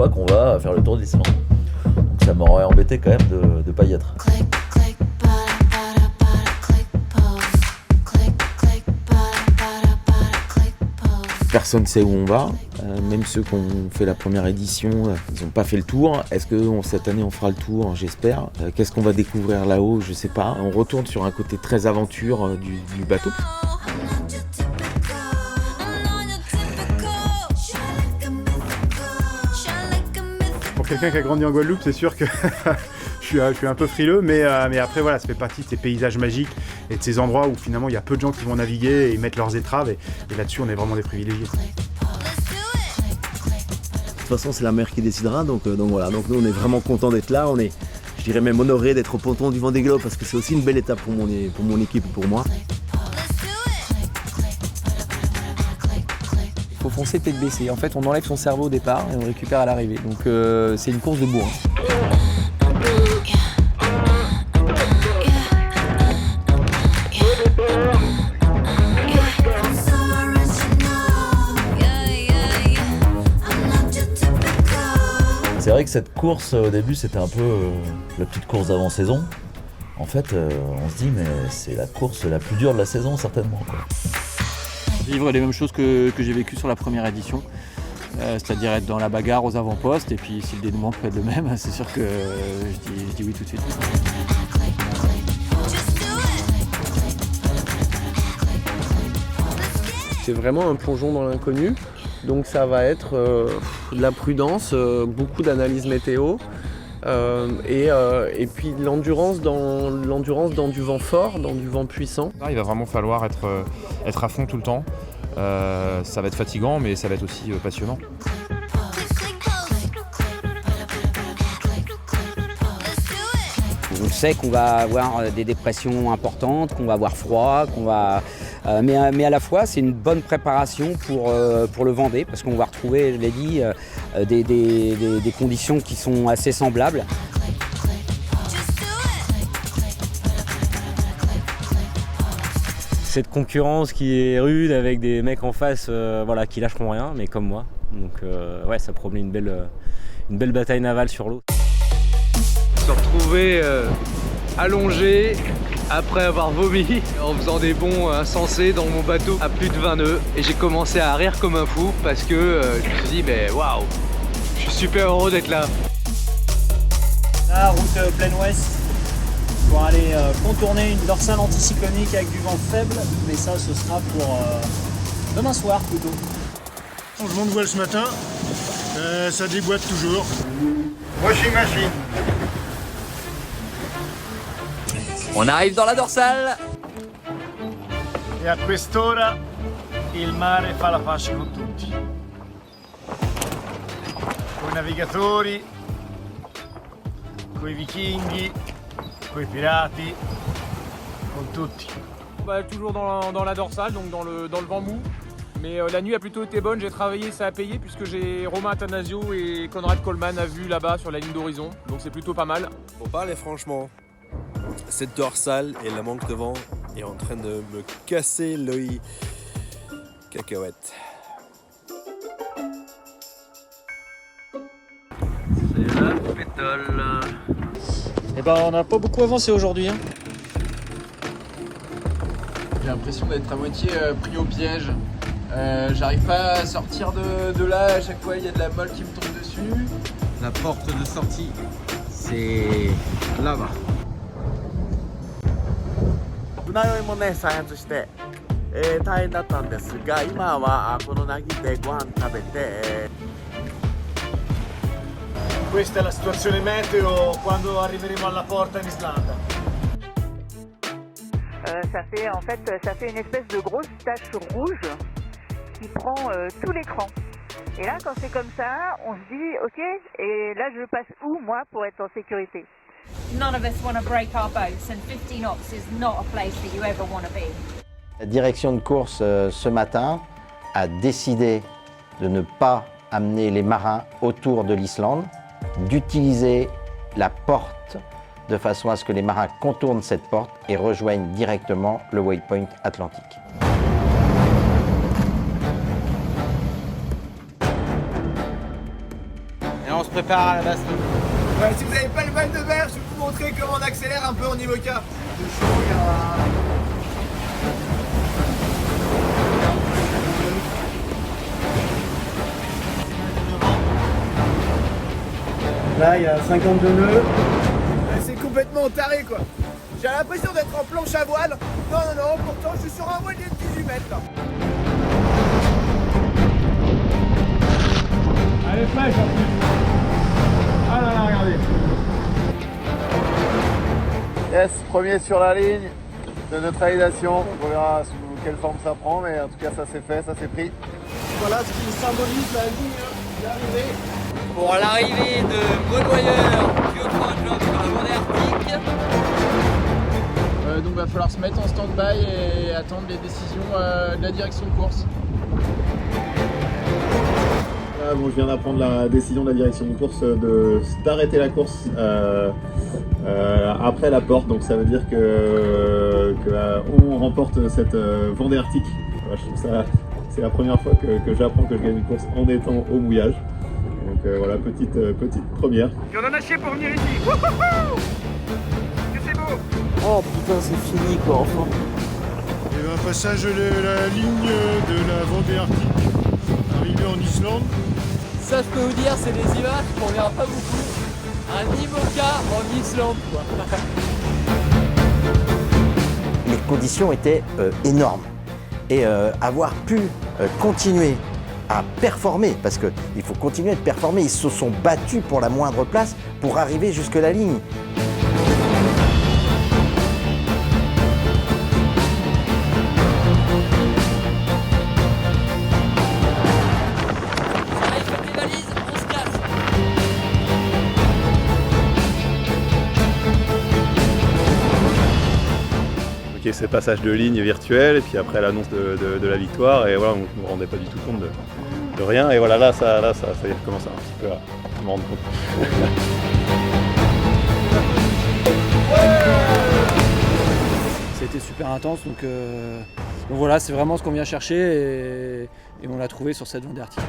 fois qu'on va faire le tour de l'Islande. Donc ça m'aurait embêté quand même de ne pas y être. Personne ne sait où on va, même ceux qui ont fait la première édition, ils n'ont pas fait le tour. Est-ce que cette année on fera le tour? J'espère. Qu'est-ce qu'on va découvrir là-haut? Je sais pas. On retourne sur un côté très aventure du bateau. Pour quelqu'un qui a grandi en Guadeloupe, c'est sûr que je suis un peu frileux, mais après voilà, ça fait partie de ces paysages magiques et de ces endroits où finalement il y a peu de gens qui vont naviguer et mettre leurs étraves, et là-dessus on est vraiment des privilégiés. De toute façon, c'est la mer qui décidera, donc voilà. Donc nous, on est vraiment contents d'être là. On est, je dirais même honorés d'être au ponton du Vendée Globe parce que c'est aussi une belle étape pour mon équipe et pour moi. Il faut foncer tête baissée. En fait, on enlève son cerveau au départ et on le récupère à l'arrivée. Donc c'est une course de bourrin. C'est vrai que cette course, au début, c'était un peu la petite course d'avant-saison. En fait, on se dit, mais c'est la course la plus dure de la saison, certainement, quoi. Vivre les mêmes choses que j'ai vécues sur la première édition. C'est-à-dire être dans la bagarre aux avant-postes. Et puis, si le dénouement peut être le même, c'est sûr que je dis oui tout de suite. C'est vraiment un plongeon dans l'inconnu. Donc ça va être de la prudence, beaucoup d'analyse météo et puis l'endurance dans du vent fort, dans du vent puissant. Il va vraiment falloir être à fond tout le temps. Ça va être fatigant, mais ça va être aussi passionnant. On sait qu'on va avoir des dépressions importantes, qu'on va avoir froid, mais à la fois c'est une bonne préparation pour le Vendée parce qu'on va retrouver, je l'ai dit, des conditions qui sont assez semblables. Cette concurrence qui est rude avec des mecs en face qui lâcheront rien, mais comme moi. Donc ouais, ça promet une belle bataille navale sur l'eau. Se retrouver allongé après avoir vomi en faisant des bonds insensés dans mon bateau à plus de 20 nœuds, et j'ai commencé à rire comme un fou parce que je me suis dit mais waouh, je suis super heureux d'être là. La route plein ouest pour aller contourner une dorsale anticyclonique avec du vent faible, mais ça ce sera pour demain soir plutôt. Changement de voile ce matin, ça déboîte toujours. Washing machine. On arrive dans la dorsale. E a quest'ora il mare fa la pace con tutti. Con i navigatori, con i vichinghi, con i pirati, con tutti. Toujours dans la dorsale, donc dans le vent mou. Mais la nuit a plutôt été bonne, j'ai travaillé, ça a payé puisque j'ai Romain Attanasio et Conrad Coleman à vue là-bas sur la ligne d'horizon. Donc c'est plutôt pas mal. Pour parler franchement, cette dorsale et le manque de vent est en train de me casser l'œil cacahuète. C'est la pétole. Eh ben on n'a pas beaucoup avancé aujourd'hui. Hein. J'ai l'impression d'être à moitié pris au piège. J'arrive pas à sortir de là, à chaque fois il y a de la molle qui me tombe dessus. La porte de sortie, c'est là-bas. 船酔いもね再発して、大変だったんですが、今はこの凪でご飯食べて、Questa è la situazione meteo quando arriveremo alla porta in Islanda. Ça fait une espèce de grosse tache rouge qui prend tout l'écran. Et là, quand c'est comme ça, on se dit, ok, et là je passe où moi pour être en sécurité? None of us want to break our boats, and 50 knots is not a place that you ever want to be. La direction de course ce matin a décidé de ne pas amener les marins autour de l'Islande, d'utiliser la porte de façon à ce que les marins contournent cette porte et rejoignent directement le waypoint atlantique. Et prépare à la base. Ouais, si vous n'avez pas le mal de mer, je vais vous montrer comment on accélère un peu en IMOCA. Là, il y a 52 nœuds. C'est complètement taré quoi. J'ai l'impression d'être en planche à voile. Non, non, non, pourtant je suis sur un voilier de 18 mètres là. Allez, flèche en plus. Ah là là, regardez. Yes, premier sur la ligne de neutralisation. On verra sous quelle forme ça prend, mais en tout cas ça s'est fait, ça s'est pris. Voilà ce qui symbolise la ligne d'arrivée. Pour l'arrivée de Monoyeur du Haut-Point Job sur la Vendée Arctique. Donc il va falloir se mettre en stand-by et attendre les décisions de la direction de course. Là, bon, je viens d'apprendre la décision de la direction de course d'arrêter la course après la porte, donc ça veut dire que on remporte cette Vendée Arctique. Voilà, je trouve ça, c'est la première fois que j'apprends que je gagne une course en étant au mouillage. Donc voilà, petite première. Et on en a chié pour venir ici. Wouhouhou! Que c'est beau! Oh putain, c'est fini quoi, enfin. Et ben, passage de la ligne de la Vendée Arctique, arrivé en Islande. Ça, je peux vous dire, c'est des images qu'on verra pas beaucoup. Un IMOCA en Islande, quoi. Les conditions étaient énormes. Et avoir pu continuer à performer, parce qu'il faut continuer de performer, ils se sont battus pour la moindre place pour arriver jusque la ligne. Ces passages de ligne virtuels et puis après l'annonce de la victoire et voilà, on ne me rendait pas du tout compte de rien et voilà là ça y est, je commence un petit peu à me rendre compte. C'était super intense donc voilà, c'est vraiment ce qu'on vient chercher et on l'a trouvé sur cette Vendée Arctique.